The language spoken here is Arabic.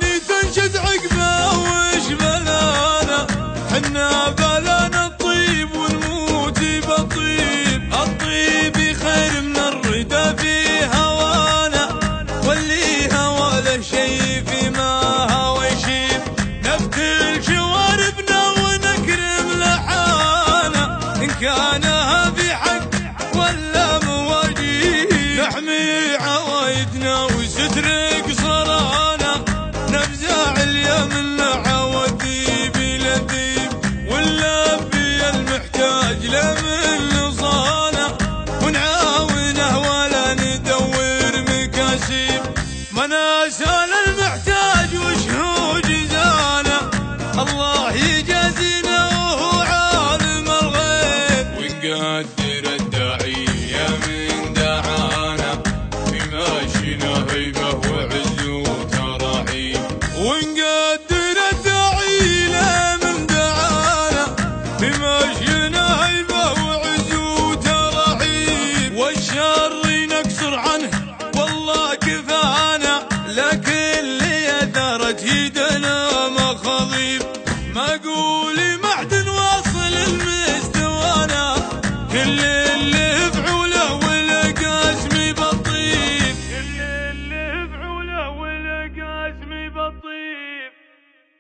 الأماني تنشد عقبه وش بلانا، حنا بلانا الطيب والموت بطيب، الطيب خير من الردى في هوانا، واللي هوى له شي فيما هوى يشيب، نبتل شواربنا ونكرم لحانا، إن كانها في حق ولا مواجيب، نحمي عوايدنا وستر قصرانا، نفزع اليمن عوذيب لذيب، ونلبي المحتاج لمن صانا، ونعاونه ولا ندور مكاسيب، مناسال المحتاج وشهو جزانا، الله يجازينا وهو عالم الغيب، ونقدر الداعية من دعانا، في ماشينا هيبة وعز وترحيب، ونقدر الداعية من دعانا، في ماشينا هيبة وعز وترحيب، والشر نكسر عنه والله كفانا، لكن اللي اثرت يدنا مخاضيب، ما قولي معدن